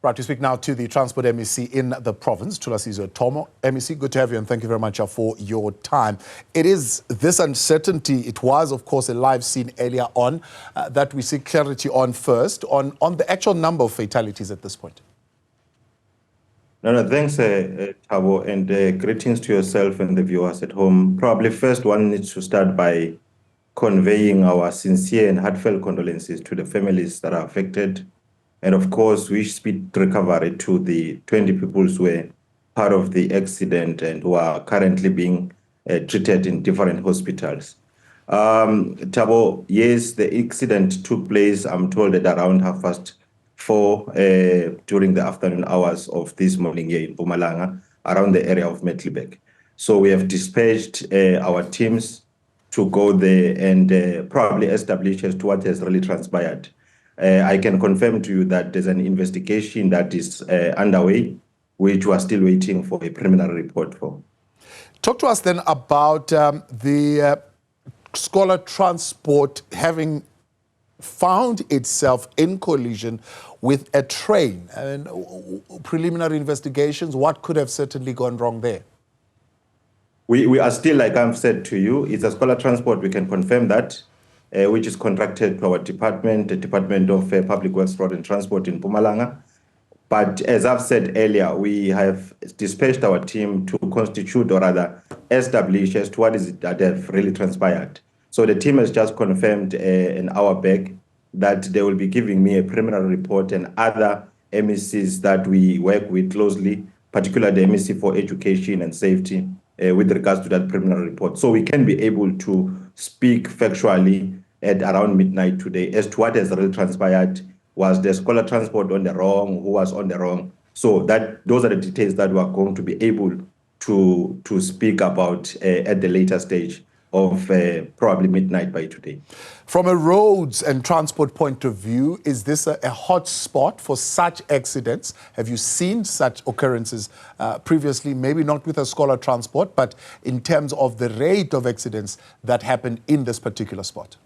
Right, we speak now to the Transport MEC in the province, Thulasizwe Thomo. MEC, good to have you, and thank you very much for your time. It is this uncertainty, it was, of course, a live scene earlier on, that we seek clarity on first, on the actual number of fatalities at this point. No, thanks, Thabo, and greetings to yourself and the viewers at home. Probably first one needs to start by conveying our sincere and heartfelt condolences to the families that are affected. And of course, wish speed recovery to the 20 people who were part of the accident and who are currently being treated in different hospitals. Thabo, yes, the accident took place, I'm told, at around 4:30 during the afternoon hours of this morning here in Mpumalanga, around the area of Metlibek. So we have dispatched our teams to go there and probably establish as to what has really transpired. I can confirm to you that there's an investigation that is underway, which we are still waiting for a preliminary report for. Talk to us then about the Scholar Transport having found itself in collision with a train. And preliminary investigations, what could have certainly gone wrong there? We are still, like I've said to you, it's a Scholar Transport, we can confirm that, which is contracted to our department, the Department of Public Works, Road and Transport in Mpumalanga. But as I've said earlier, we have dispatched our team to constitute, or rather establish as to what is it that have really transpired. So the team has just confirmed an hour back that they will be giving me a preliminary report, and other MECs that we work with closely, particularly the MEC for Education and Safety, with regards to that preliminary report. So we can be able to speak factually at around midnight today as to what has really transpired. Was the Scholar Transport on the wrong? Who was on the wrong? So those are the details that we are going to be able to speak about at the later stage of probably midnight by today. From a roads and transport point of view, is this a hot spot for such accidents? Have you seen such occurrences previously, maybe not with a Scholar Transport, but in terms of the rate of accidents that happen in this particular spot?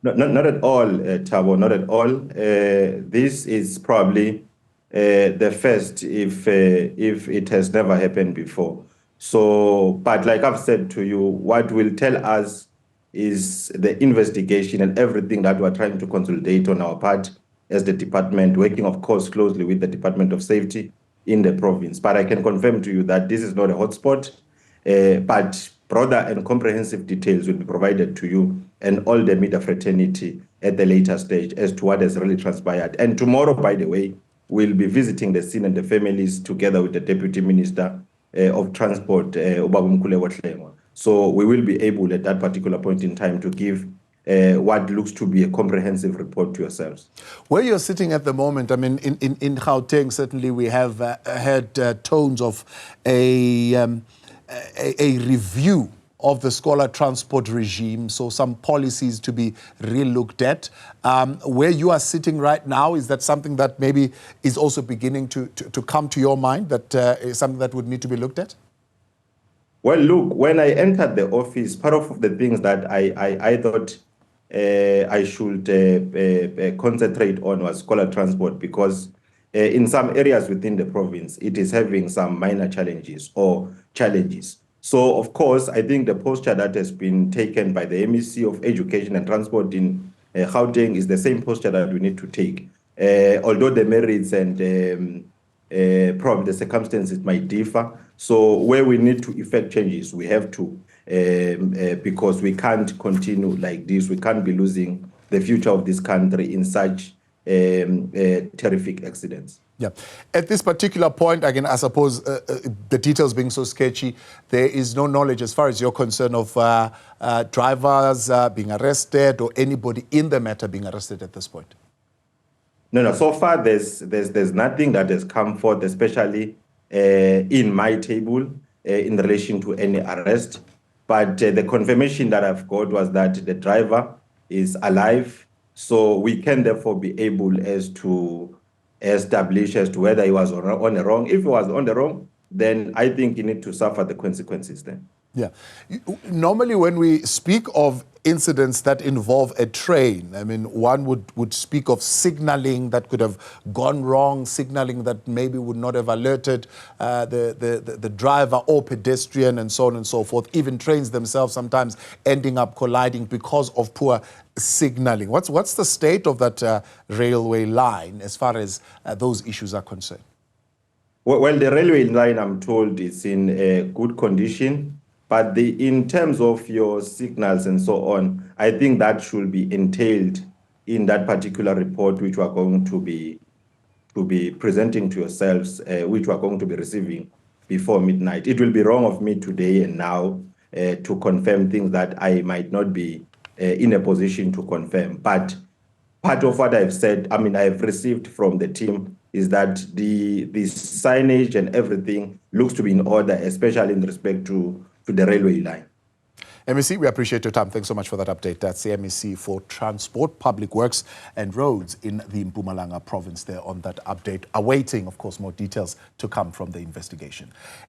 Not at all, Thabo, not at all. This is probably the first if it has never happened before. So, but like I've said to you, what will tell us is the investigation and everything that we're trying to consolidate on our part as the department, working, of course, closely with the Department of Safety in the province. But I can confirm to you that this is not a hotspot, but broader and comprehensive details will be provided to you and all the media fraternity at the later stage as to what has really transpired. And tomorrow, by the way, we'll be visiting the scene and the families together with the Deputy Minister of Transport, So we will be able at that particular point in time to give what looks to be a comprehensive report to yourselves. Where you're sitting at the moment, I mean, in Gauteng, certainly we have heard tones of a review of the Scholar Transport regime, so some policies to be re-looked at. Where you are sitting right now, is that something that maybe is also beginning to come to your mind, that is something that would need to be looked at? Well, look, when I entered the office, part of the things that I thought I should concentrate on was Scholar Transport, because in some areas within the province, it is having some minor challenges. So, of course, I think the posture that has been taken by the MEC of Education and Transport in Gauteng is the same posture that we need to take. Although the merits and probably the circumstances might differ. So where we need to effect changes, we have to, because we can't continue like this. We can't be losing the future of this country in such terrific accidents. Yeah. At this particular point, again, I suppose the details being so sketchy, there is no knowledge as far as you're concerned of drivers being arrested or anybody in the matter being arrested at this point. No. So far, there's nothing that has come forth, especially in my table in relation to any arrest. But the confirmation that I've got was that the driver is alive. So we can therefore be able as to establish as to whether he was on the wrong. If he was on the wrong, then I think he need to suffer the consequences then. Yeah. Normally, when we speak of incidents that involve a train, I mean, one would speak of signaling that could have gone wrong, signaling that maybe would not have alerted the driver or pedestrian, and so on and so forth. Even trains themselves sometimes ending up colliding because of poor signaling. What's the state of that railway line as far as those issues are concerned? Well, the railway line, I'm told, is in good condition. But in terms of your signals and so on, I think that should be entailed in that particular report, which we are going to be presenting to yourselves, which we are going to be receiving before midnight. It will be wrong of me today and now to confirm things that I might not be in a position to confirm. But part of what I've said, I mean, I've received from the team is that the signage and everything looks to be in order, especially in respect to the railway line. MEC, we appreciate your time. Thanks so much for that update. That's the MEC for Transport, Public Works and Roads in the Mpumalanga province there on that update. Awaiting, of course, more details to come from the investigation.